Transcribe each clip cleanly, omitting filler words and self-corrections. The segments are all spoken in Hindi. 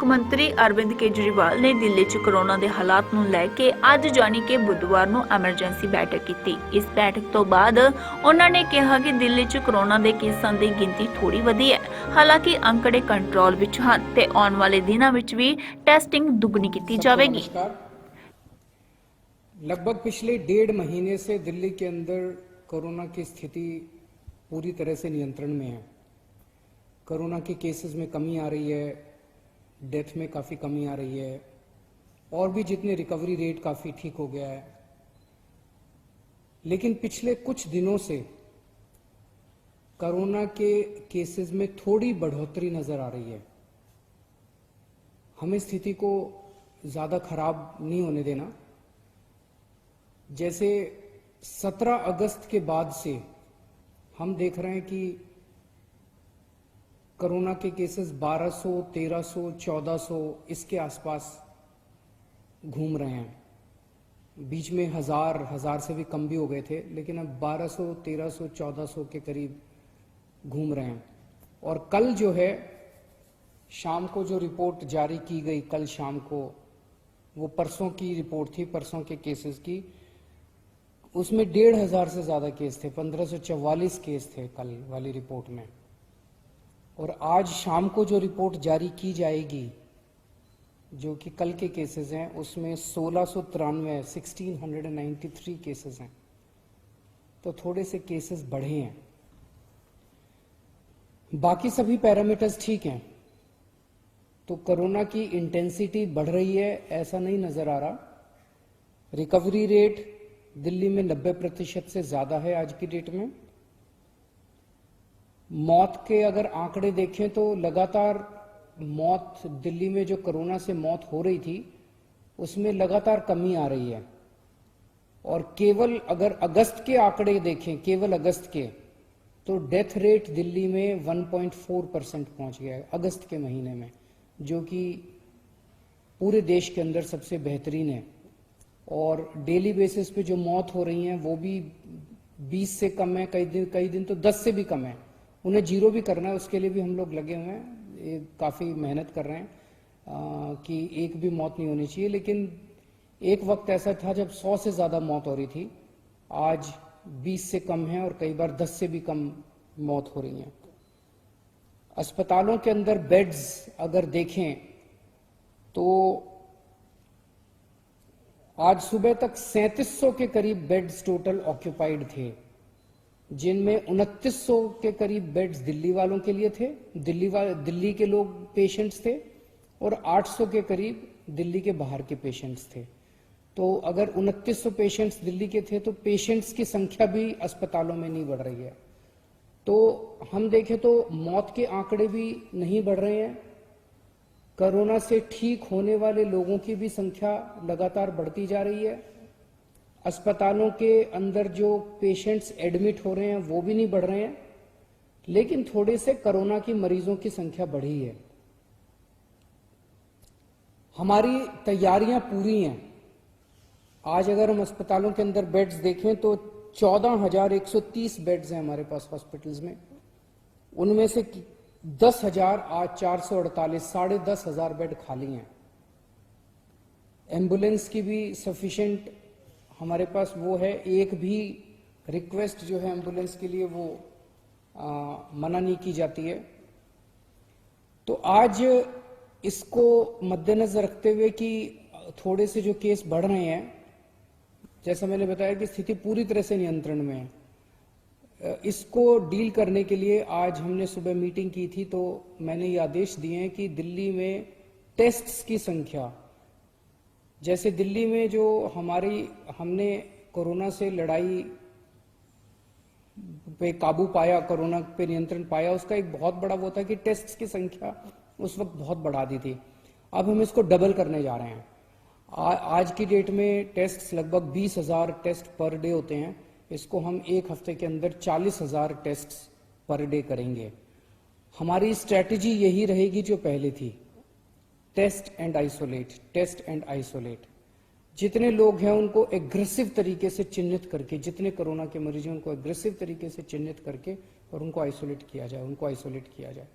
ਮੁੱਖ ਮੰਤਰੀ ਅਰਵਿੰਦ ਕੇਜਰੀਵਾਲ ਨੇ ਦਿੱਲੀ 'ਚ ਕਰੋਨਾ ਦੇ ਹਾਲਾਤ ਨੂੰ ਲੈ ਕੇ ਅੱਜ ਜਾਣੀ ਕਿ ਬੁੱਧਵਾਰ ਨੂੰ ਐਮਰਜੈਂਸੀ ਬੈਠਕ ਕੀਤੀ। ਇਸ ਬੈਠਕ ਤੋਂ ਬਾਅਦ ਉਹਨਾਂ ਨੇ ਕਿਹਾ ਕਿ ਦਿੱਲੀ 'ਚ ਕਰੋਨਾ ਦੇ ਕੇਸਾਂ ਦੀ ਗਿਣਤੀ ਥੋੜੀ ਵਧੀ ਹੈ, ਹਾਲਾਂਕਿ ਅੰਕੜੇ ਕੰਟਰੋਲ ਵਿੱਚ ਹਨ ਤੇ ਆਉਣ ਵਾਲੇ ਦਿਨਾਂ ਵਿੱਚ ਵੀ टेस्टिंग दुगनी की जाएगी। लगभग पिछले 1.5 महीने से दिल्ली के अंदर कोरोना की स्थिति पूरी तरह से नियंत्रण में है। कोरोना के केसेस में कमी आ रही है, डेथ में काफ़ी कमी आ रही है और भी जितने रिकवरी रेट काफ़ी ठीक हो गया है। लेकिन पिछले कुछ दिनों से कोरोना के केसेस में थोड़ी बढ़ोतरी नज़र आ रही है। हमें स्थिति को ज़्यादा खराब नहीं होने देना। जैसे 17 अगस्त के बाद से हम देख रहे हैं कि कोरोना के केसेस 1200, 1300, 1400 इसके आसपास घूम रहे हैं। बीच में हजार से भी कम भी हो गए थे, लेकिन अब 1200, 1300, 1400 के करीब घूम रहे हैं। और कल जो है शाम को जो रिपोर्ट जारी की गई, कल शाम को, वो परसों की रिपोर्ट थी, परसों के केसेस की। उसमें 1500 से ज़्यादा केस थे, 1544 केस थे कल वाली रिपोर्ट में। और आज शाम को जो रिपोर्ट जारी की जाएगी, जो कि कल के केसेस हैं, उसमें 1693 केसेस हैं। तो थोड़े से केसेस बढ़े हैं। बाकी सभी पैरामीटर्स ठीक हैं। तो कोरोना की इंटेंसिटी बढ़ रही है ऐसा नहीं नजर आ रहा। रिकवरी रेट दिल्ली में 90% से ज्यादा है आज की डेट में। मौत के अगर आंकड़े देखें तो लगातार मौत दिल्ली में जो कोरोना से मौत हो रही थी उसमें लगातार कमी आ रही है। और केवल अगर अगस्त के आंकड़े देखें, केवल अगस्त के, तो डेथ रेट दिल्ली में 1.4% पहुंच गया है अगस्त के महीने में, जो कि पूरे देश के अंदर सबसे बेहतरीन है। और डेली बेसिस पे जो मौत हो रही हैं वो भी 20 से कम है, कई दिन तो 10 से भी कम है। उन्हें जीरो भी करना है, उसके लिए भी हम लोग लगे हुए हैं, काफ़ी मेहनत कर रहे हैं कि एक भी मौत नहीं होनी चाहिए। लेकिन एक वक्त ऐसा था जब 100 से ज़्यादा मौत हो रही थी, आज 20 से कम है और कई बार 10 से भी कम मौत हो रही हैं। अस्पतालों के अंदर बेड्स अगर देखें तो आज सुबह तक 3700 के करीब बेड्स टोटल ऑक्यूपाइड थे, जिनमें 2900 के करीब बेड्स दिल्ली वालों के लिए थे, दिल्ली के लोग पेशेंट्स थे, और 800 के करीब दिल्ली के बाहर के पेशेंट्स थे। तो अगर 2900 पेशेंट्स दिल्ली के थे तो पेशेंट्स की संख्या भी अस्पतालों में नहीं बढ़ रही है। तो हम देखें तो मौत के आंकड़े भी नहीं बढ़ रहे हैं। कोरोना से ठीक होने वाले लोगों की भी संख्या लगातार बढ़ती जा रही है। अस्पतालों के अंदर जो पेशेंट्स एडमिट हो रहे हैं वो भी नहीं बढ़ रहे हैं, लेकिन थोड़े से कोरोना की मरीजों की संख्या बढ़ी है। हमारी तैयारियां पूरी हैं। आज अगर हम अस्पतालों के अंदर बेड्स देखें तो 14,130 बेड्स हैं हमारे पास हॉस्पिटल्स में। उनमें से 10,448, 10,500 बेड खाली हैं। एम्बुलेंस की भी सफिशिएंट हमारे पास वो है, एक भी रिक्वेस्ट जो है एम्बुलेंस के लिए वो मना नहीं की जाती है। तो आज इसको मद्देनजर रखते हुए कि थोड़े से जो केस बढ़ रहे हैं, जैसा मैंने बताया कि स्थिति पूरी तरह से नियंत्रण में है, इसको डील करने के लिए आज हमने सुबह मीटिंग की थी। तो मैंने ये आदेश दिए हैं कि दिल्ली में टेस्ट्स की संख्या, जैसे दिल्ली में जो हमने कोरोना से लड़ाई पे काबू पाया, कोरोना पे नियंत्रण पाया, उसका एक बहुत बड़ा वो था कि टेस्ट्स की संख्या उस वक्त बहुत बढ़ा दी थी। अब हम इसको डबल करने जा रहे हैं। आज की डेट में टेस्ट्स लगभग 20,000 टेस्ट पर डे होते हैं। इसको हम एक हफ्ते के अंदर 40,000 टेस्ट पर डे करेंगे। हमारी स्ट्रैटेजी यही रहेगी जो पहले थी, test and isolate, test and isolate. जितने लोग हैं उनको एग्रेसिव तरीके से चिन्हित करके, जितने कोरोना के मरीज हैं उनको एग्रेसिव तरीके से चिन्हित करके और उनको आइसोलेट किया जाए,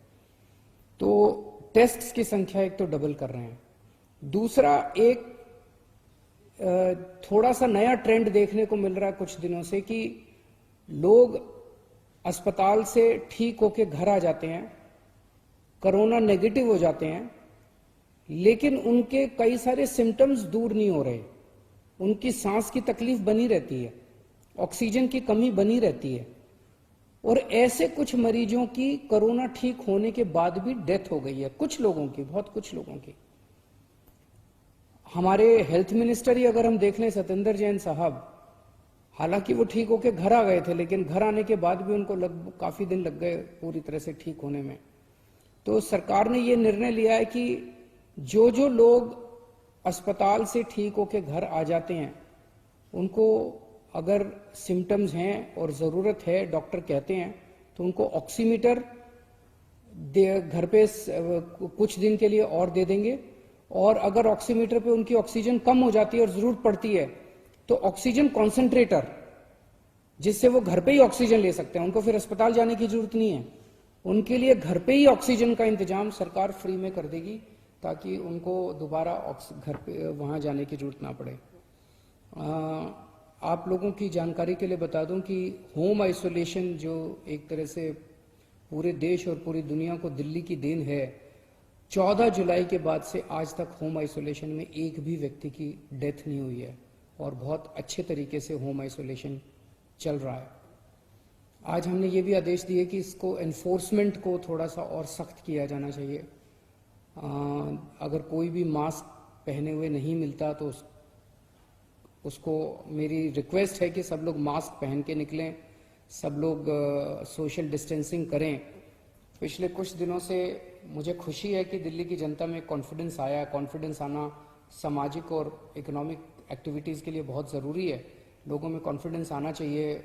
तो टेस्ट्स की संख्या एक तो डबल कर रहे हैं, दूसरा एक थोड़ा सा नया ट्रेंड देखने को मिल रहा है कुछ दिनों से कि लोग अस्पताल से ठीक होके घर आ जाते हैं, कोरोना नेगेटिव हो जाते हैं, लेकिन उनके कई सारे सिम्टम्स दूर नहीं हो रहे। उनकी सांस की तकलीफ बनी रहती है, ऑक्सीजन की कमी बनी रहती है, और ऐसे कुछ मरीजों की कोरोना ठीक होने के बाद भी डेथ हो गई है, कुछ लोगों की, बहुत कुछ लोगों की। हमारे हेल्थ मिनिस्टर ही अगर हम देख लें, सत्येंद्र जैन साहब, हालांकि वो ठीक होके घर आ गए थे, लेकिन घर आने के बाद भी उनको काफी दिन लग गए पूरी तरह से ठीक होने में। तो सरकार ने ये निर्णय लिया है कि जो जो लोग अस्पताल से ठीक होके घर आ जाते हैं, उनको अगर सिम्टम्स हैं और जरूरत है, डॉक्टर कहते हैं, तो उनको ऑक्सीमीटर घर पे कुछ दिन के लिए और दे देंगे, और अगर ऑक्सीमीटर पे उनकी ऑक्सीजन कम हो जाती है और जरूरत पड़ती है तो ऑक्सीजन कॉन्सेंट्रेटर, जिससे वो घर पे ही ऑक्सीजन ले सकते हैं, उनको फिर अस्पताल जाने की जरूरत नहीं है, उनके लिए घर पे ही ऑक्सीजन का इंतजाम सरकार फ्री में कर देगी, ताकि उनको दोबारा घर पे वहां जाने की जरूरत ना पड़े। आप लोगों की जानकारी के लिए बता दूं कि होम आइसोलेशन जो एक तरह से पूरे देश और पूरी दुनिया को दिल्ली की देन है, 14 जुलाई के बाद से आज तक होम आइसोलेशन में एक भी व्यक्ति की डेथ नहीं हुई है, और बहुत अच्छे तरीके से होम आइसोलेशन चल रहा है। आज हमने ये भी आदेश दिए कि इसको एनफोर्समेंट को थोड़ा सा और सख्त किया जाना चाहिए। अगर कोई भी मास्क पहने हुए नहीं मिलता तो उसको मेरी रिक्वेस्ट है कि सब लोग मास्क पहन के निकलें, सब लोग सोशल डिस्टेंसिंग करें। पिछले कुछ दिनों से मुझे खुशी है कि दिल्ली की जनता में कॉन्फिडेंस आया है। कॉन्फिडेंस आना सामाजिक और इकोनॉमिक एक्टिविटीज़ के लिए बहुत ज़रूरी है, लोगों में कॉन्फिडेंस आना चाहिए,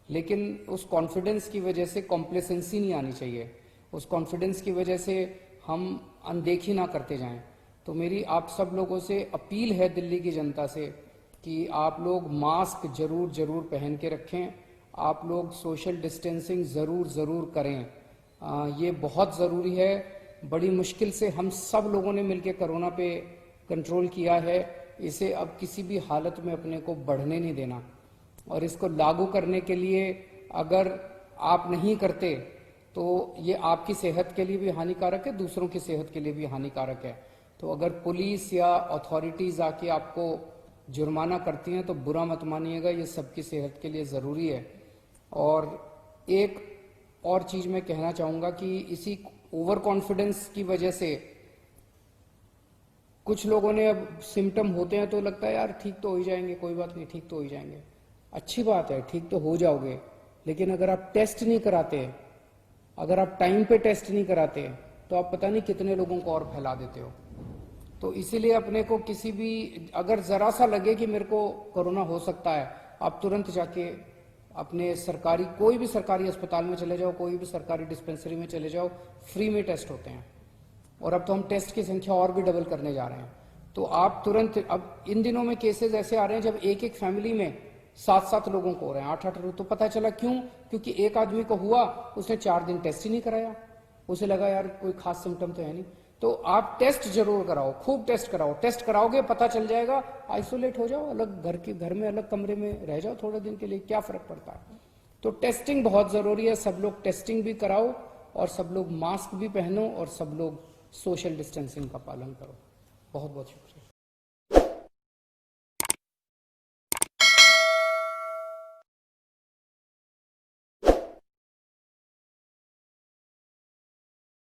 लेकिन उस कॉन्फिडेंस की वजह से कॉम्प्लेसेंसी नहीं आनी चाहिए, उस कॉन्फिडेंस की वजह से हम अनदेखी ना करते जाएं। तो मेरी आप सब लोगों से अपील है दिल्ली की जनता से कि आप लोग मास्क जरूर पहन के रखें, आप लोग सोशल डिस्टेंसिंग ज़रूर करें, ये बहुत ज़रूरी है। बड़ी मुश्किल से हम सब लोगों ने मिलकर कोरोना पे कंट्रोल किया है, इसे अब किसी भी हालत में अपने को बढ़ने नहीं देना, और इसको लागू करने के लिए अगर आप नहीं करते तो ये आपकी सेहत के लिए भी हानिकारक है, दूसरों की सेहत के लिए भी हानिकारक है। तो अगर पुलिस या अथॉरिटीज आके आपको जुर्माना करती हैं तो बुरा मत मानिएगा, ये सबकी सेहत के लिए ज़रूरी है। और एक और चीज़ मैं कहना चाहूँगा कि इसी ओवर कॉन्फिडेंस की वजह से कुछ लोगों ने अब सिम्टम होते हैं तो लगता है यार ठीक तो हो ही जाएंगे, कोई बात नहीं, ठीक तो हो ही जाएंगे। अच्छी बात है, ठीक तो हो जाओगे, लेकिन अगर आप टेस्ट नहीं कराते, अगर आप टाइम पे टेस्ट नहीं कराते, तो आप पता नहीं कितने लोगों को और फैला देते हो। तो इसीलिए अपने को किसी भी, अगर जरा सा लगे कि मेरे को कोरोना हो सकता है, आप तुरंत जाके अपने सरकारी, कोई भी सरकारी अस्पताल में चले जाओ, कोई भी सरकारी डिस्पेंसरी में चले जाओ, फ्री में टेस्ट होते हैं। और अब तो हम टेस्ट की संख्या और भी डबल करने जा रहे हैं। तो आप तुरंत, अब इन दिनों में केसेस ऐसे आ रहे हैं जब एक फैमिली में 7 लोगों को हो रहे हैं, 8 लोग। तो पता चला क्यों? क्योंकि एक आदमी को हुआ, उसने 4 दिन टेस्ट ही नहीं कराया, उसे लगा यार कोई खास सिम्टम तो है नहीं। तो आप टेस्ट जरूर कराओ, खूब टेस्ट कराओ। टेस्ट कराओगे पता चल जाएगा, आइसोलेट हो जाओ, अलग घर में अलग कमरे में रह जाओ थोड़े दिन के लिए, क्या फर्क पड़ता है। तो टेस्टिंग बहुत जरूरी है, सब लोग टेस्टिंग भी कराओ, और सब लोग मास्क भी पहनो, और सब लोग सोशल डिस्टेंसिंग का पालन करो। बहुत बहुत शुक्रिया।